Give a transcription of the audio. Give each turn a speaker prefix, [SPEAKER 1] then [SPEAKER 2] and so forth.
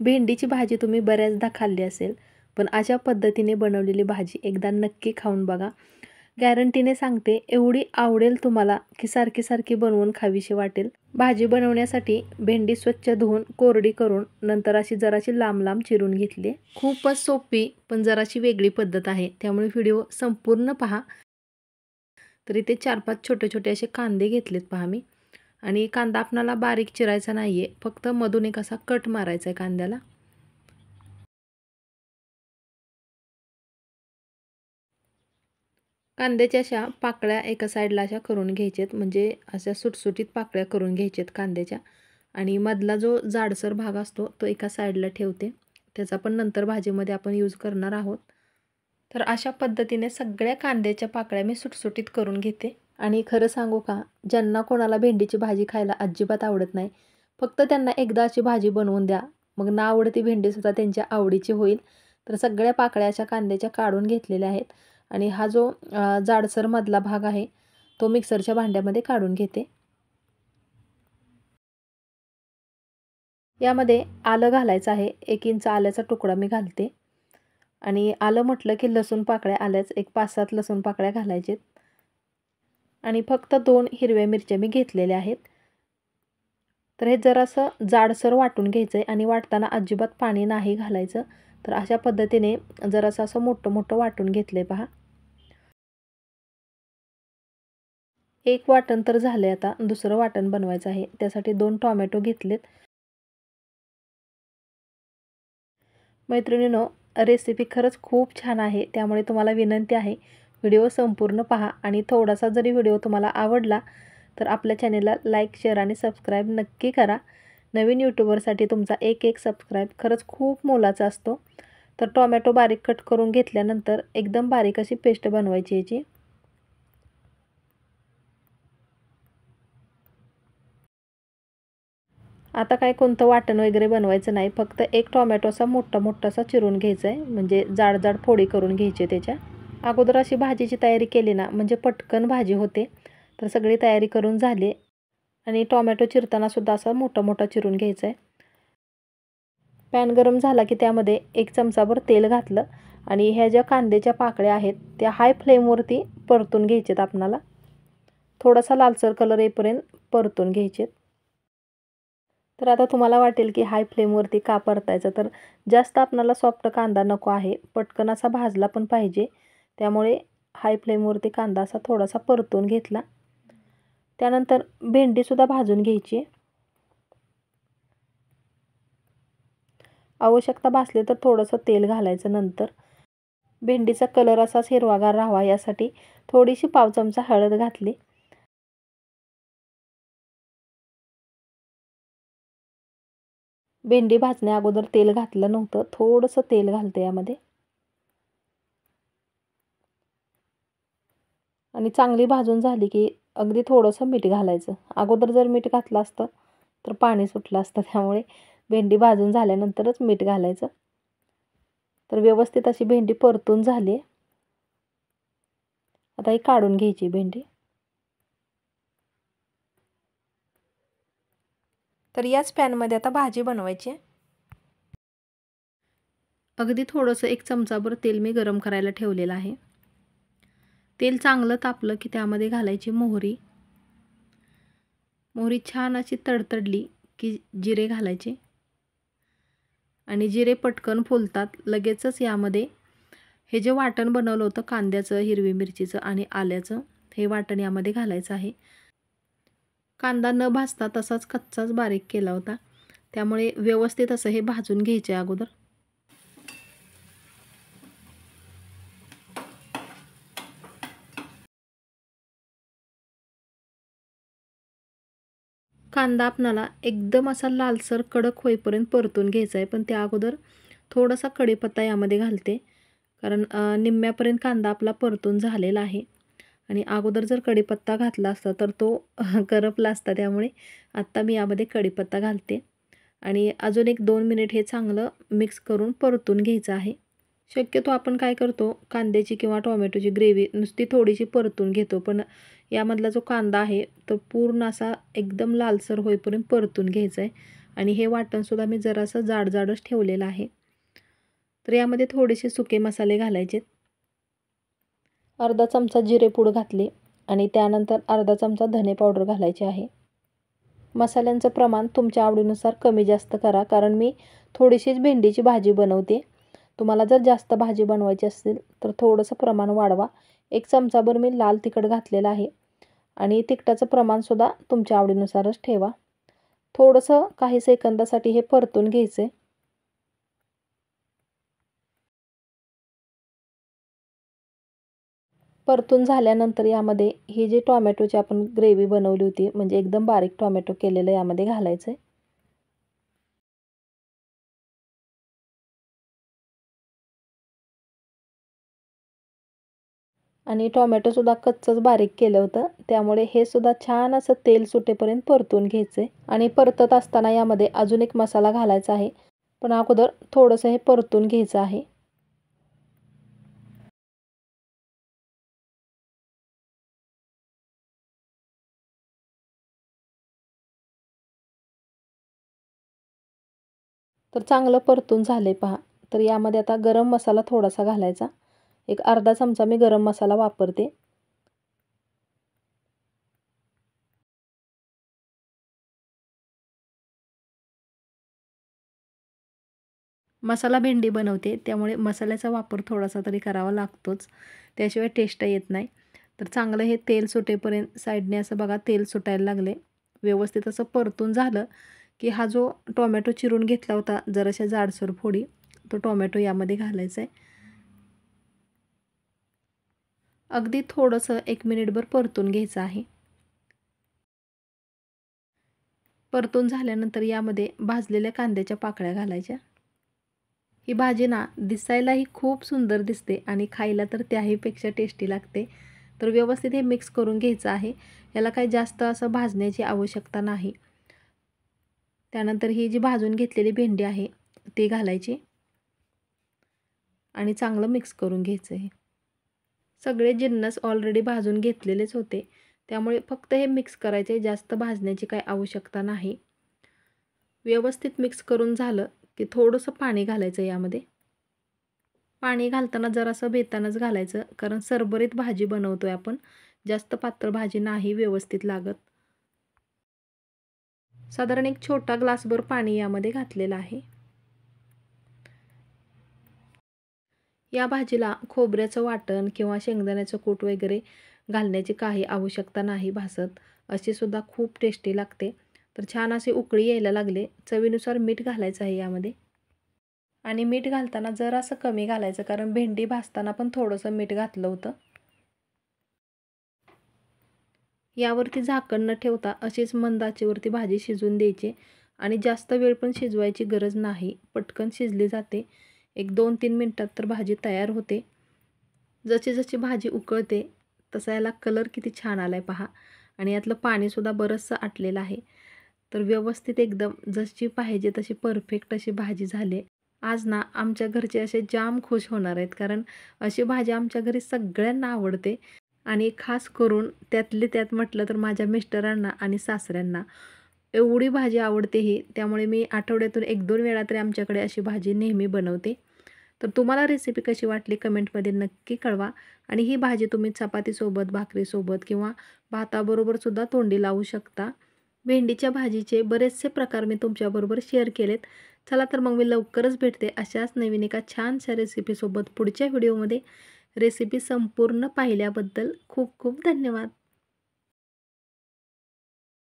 [SPEAKER 1] भेंडीची भाजी तुम्ही बऱ्याचदा खाल्ली असेल, पण अशा पद्धतीने बनवलेली भाजी एकदा नक्की खाऊन बघा. गॅरंटीने सांगते एवढी आवडेल तुम्हाला की सारखी सारखी बनवून खावीशी वाटेल. भाजी बनवण्यासाठी भेंडी स्वच्छ धुवून कोरडी करून नंतर अशी जराशी लांब लांब चिरून घेतली. खूपच सोपी पण जराशी वेगळी पद्धत आहे, त्यामुळे व्हिडिओ संपूर्ण पहा. तर इथे 4-5 छोटे छोटे असे कांदे घेतलेत पहा मी. आणि कांदा आपणाला बारीक चिरायचा नाही आहे, फक्त मधून एक असा कट मारायचा आहे कांद्याला. कांद्याच्या अशा पाकळ्या एका साईडला अशा करून घ्यायच्यात, म्हणजे अशा सुटसुटीत पाकळ्या करून घ्यायच्यात कांद्याच्या. आणि मधला जो जाडसर भाग असतो तो एका साईडला ठेवते, त्याचा पण नंतर भाजीमध्ये आपण यूज करणार आहोत. तर अशा पद्धतीने सगळ्या कांद्याच्या पाकळ्या मी सुटसुटीत करून घेते. आणि खरं सांगू का, ज्यांना कोणाला भेंडीची भाजी खायला अजिबात आवडत नाही, फक्त त्यांना एकदा अशी भाजी बनवून द्या, मग ना आवडती भेंडीसुद्धा त्यांच्या आवडीची होईल. तर सगळ्या पाकळ्या अशा कांद्याच्या काढून घेतलेल्या आहेत. आणि हा जो जाडसर मधला भाग आहे तो मिक्सरच्या भांड्यामध्ये काढून घेते. यामध्ये आलं घालायचं आहे. 1 इंच आल्याचा तुकडा मी घालते. आणि आलं म्हटलं की लसूण पाकळ्या आल्याच एक 5-7 लसूण पाकळ्या घालायचे. आणि फक्त 2 हिरव्या मिरच्या मी घेतलेल्या आहेत. तर हे जरासं जाडसर वाटून घ्यायचं आहे आणि वाटताना अजिबात पाणी नाही घालायचं. तर अशा पद्धतीने जरासं असं मोठं मोठं वाटून घेतलं आहे पहा. एक वाटण तर झाले, आता दुसरं वाटण बनवायचं आहे. त्यासाठी 2 टोमॅटो घेतलेत. मैत्रिणींनो, रेसिपी खरंच खूप छान आहे, त्यामुळे तुम्हाला विनंती आहे व्हिडिओ संपूर्ण पहा. आणि थोडासा जरी व्हिडिओ तुम्हाला आवडला तर आपल्या चॅनेलला लाईक, शेअर आणि सबस्क्राईब नक्की करा. नवीन यूट्यूबरसाठी तुमचा एक सबस्क्राईब खरंच खूप मोलाचा असतो. तर टोमॅटो बारीक कट करून घेतल्यानंतर एकदम बारीक अशी पेस्ट बनवायची याची. आता काय कोणतं वाटण वगैरे बनवायचं नाही, फक्त एक टोमॅटो असा मोठा मोठासा चिरून घ्यायचा आहे, म्हणजे जाड जाड फोडी करून घ्यायचे त्याच्या. अगोदर अशी भाजीची तयारी केली ना म्हणजे पटकन भाजी होते. तर सगळी तयारी करून झाली. आणि टोमॅटो चिरताना सुद्धा असा मोठा मोठा चिरून घ्यायचा आहे. पॅन गरम झाला की त्यामध्ये 1 चमचाभर तेल घातलं. आणि ह्या ज्या कांद्याच्या पाकळ्या आहेत त्या हाय फ्लेमवरती परतून घ्यायचेत आपणाला. थोडासा लालसर कलर येईपर्यंत परतून घ्यायचेत. तर आता तुम्हाला वाटेल की हाय फ्लेमवरती का परतायचं, तर जास्त आपणाला सॉफ्ट कांदा नको आहे, पटकन असा भाजला पण पाहिजे. त्यामुळे हाय फ्लेमवरती कांदा असा थोडासा परतून घेतला. त्यानंतर भेंडीसुद्धा भाजून घ्यायची. आवश्यकता भासली तर थोडंसं तेल घालायचं नंतर. भेंडीचा कलर असाच हिरवागार राहावा यासाठी थोडीशी पाव चमचा हळद घातली. भेंडी भाजण्या अगोदर तेल घातलं नव्हतं, थोडंसं तेल घालते यामध्ये. आणि चांगली भाजून झाली की अगदी थोडंसं मीठ घालायचं. अगोदर जर मीठ घातलं असतं तर पाणी सुटलं असतं, त्यामुळे भेंडी भाजून झाल्यानंतरच मीठ घालायचं. तर व्यवस्थित अशी भेंडी परतून झाली. आता ही काढून घ्यायची भेंडी. तर याच पॅनमध्ये आता भाजी बनवायची. अगदी थोडंसं 1 चमचाभर तेल मी गरम करायला ठेवलेलं आहे. तेल चांगलं तापलं की त्यामध्ये घालायची मोहरी. मोहरी छान अशी तडतडली की जिरे घालायचे. आणि जिरे पटकन फुलतात लगेचच यामध्ये हे जे वाटण बनवलं होतं कांद्याचं, हिरवी मिरचीचं आणि आल्याचं, हे वाटण यामध्ये घालायचं आहे. कांदा न भाजता तसाच कच्चाच बारीक केला होता, त्यामुळे व्यवस्थित असं हे भाजून घ्यायचे अगोदर. कांदा आपणाला एकदम असा लालसर कडक होईपर्यंत परतून घ्यायचा आहे, पण त्या अगोदर थोडासा कढीपत्ता यामध्ये घालते, कारण निम्म्यापर्यंत कांदा आपला परतून झालेला आहे. आणि अगोदर जर कढीपत्ता घातला असता तर तो करपला असता, त्यामुळे आत्ता मी यामध्ये कढीपत्ता घालते. आणि अजून 1-2 मिनिट हे चांगलं मिक्स करून परतून घ्यायचं आहे. शक्यतो आपण काय करतो, कांद्याची किंवा टोमॅटोची ग्रेव्ही नुसती थोडीशी परतून घेतो, पण यामधला जो कांदा आहे तो पूर्ण असा एकदम लालसर होईपर्यंत परतून घ्यायचा आहे. आणि हे वाटणसुद्धा मी जरासं जाडच ठेवलेलं आहे. तर यामध्ये थोडेसे सुके मसाले घालायचे. अर्धा चमचा जिरेपूड घातली आणि त्यानंतर अर्धा चमचा धने पावडर घालायची आहे. मसाल्यांचं प्रमाण तुमच्या आवडीनुसार कमी जास्त करा, कारण मी थोडीशीच भेंडीची भाजी बनवते. तुम्हाला जर जास्त भाजी बनवायची असेल तर थोडंसं प्रमाण वाढवा. 1 चमचाभर मी लाल तिखट घातलेलं आहे आणि तिखटाचं प्रमाणसुद्धा तुमच्या आवडीनुसारच ठेवा. थोडंसं काही सेकंदासाठी हे परतून घ्यायचं आहे. परतून झाल्यानंतर यामध्ये ही जी टोमॅटोची आपण ग्रेव्ही बनवली होती, म्हणजे एकदम बारीक टोमॅटो केलेलं यामध्ये घालायचं आहे. आणि टोमॅटोसुद्धा कच्चंच बारीक केलं होतं, त्यामुळे हे सुद्धा छान असं तेल सुटेपर्यंत परतून घ्यायचं आहे. आणि परतत असताना यामध्ये अजून एक मसाला घालायचा आहे, पण अगोदर थोडंसं हे परतून घ्यायचं आहे. तर चांगलं परतून झाले पहा. तर यामध्ये आता गरम मसाला थोडासा घालायचा. एक अर्धा चमचा मी गरम मसाला वापरते. मसाला भेंडी बनवते, त्यामुळे मसाल्याचा वापर थोडासा तरी करावा लागतोच, त्याशिवाय टेस्ट येत नाही. तर चांगलं हे तेल सुटेपर्यंत साईडने असं बघा तेल सुटायला लागले. व्यवस्थित असं परतून झालं की हा जो टोमॅटो चिरून घेतला होता जराशा जाडसर फोडी, तो टोमॅटो यामध्ये घालायचा आहे. अगदी थोडंसं 1 मिनिटभर परतून घ्यायचं आहे. परतून झाल्यानंतर यामध्ये भाजलेल्या कांद्याच्या पाकळ्या घालायच्या. ही भाजी ना दिसायलाही खूप सुंदर दिसते आणि खायला तर त्याहीपेक्षा टेस्टी लागते. तर व्यवस्थित हे मिक्स करून घ्यायचं आहे. याला काही जास्त असं भाजण्याची आवश्यकता नाही. त्यानंतर ही जी भाजून घेतलेली भेंडी आहे ती घालायची आणि चांगलं मिक्स करून घ्यायचं आहे. सगळे जिन्नस ऑलरेडी भाजून घेतलेलेच होते, त्यामुळे फक्त हे मिक्स करायचे, जास्त भाजण्याची काही आवश्यकता नाही. व्यवस्थित मिक्स करून झालं की थोडंसं पाणी घालायचं यामध्ये. पाणी घालताना जरासं बेतानच घालायचं, कारण सरबरीत भाजी बनवतोय आपण, जास्त पातळ भाजी नाही व्यवस्थित लागत. साधारण एक छोटा ग्लासभर पाणी यामध्ये घातलेलं आहे. या भाजीला खोबऱ्याचं वाटण किंवा शेंगदाण्याचं कूट वगैरे घालण्याची काही आवश्यकता नाही भासत, अशी सुद्धा खूप टेस्टी लागते. तर छान अशी उकळी यायला लागले. चवीनुसार मीठ घालायचं आहे यामध्ये आणि मीठ घालताना जरासं कमी घालायचं, कारण भेंडी भाजताना पण थोडंसं मीठ घातलं होतं. यावरती झाकण न ठेवता अशीच मंद आचेवरती भाजी शिजवून द्यायची आणि जास्त वेळ पण शिजवायची गरज नाही, पटकन शिजली जाते. एक 2-3 मिनटात तर भाजी तयार होते. जशी जशी भाजी उकळते तसा याला कलर किती छान आलाय पहा आणि यातलं पाणीसुद्धा बरंचसं आटलेलं आहे. तर व्यवस्थित एकदम जशी पाहिजे तशी परफेक्ट अशी भाजी झाली. आज ना आमच्या घरचे असे जाम खुश होणार आहेत, कारण अशी भाजी आमच्या घरी सगळ्यांना आवडते आणि खास करून त्यातली त्यात म्हटलं तर माझ्या मिस्टरांना आणि सासऱ्यांना एवढी भाजी आवडते ही, त्यामुळे मी आठवड्यातून 1-2 वेळा तरी आमच्याकडे अशी भाजी नेहमी बनवते. तर तुम्हाला रेसिपी कशी वाटली कमेंटमध्ये नक्की कळवा आणि ही भाजी तुम्ही चपातीसोबत, भाकरीसोबत किंवा भाताबरोबरसुद्धा तोंडी लावू शकता. भेंडीच्या भाजीचे बरेचसे प्रकार मी तुमच्याबरोबर शेअर केलेत. चला तर मग मी लवकरच भेटते अशाच नवीन एका छानशा रेसिपीसोबत पुढच्या व्हिडिओमध्ये. रेसिपी संपूर्ण पाहिल्याबद्दल खूप खूप धन्यवाद.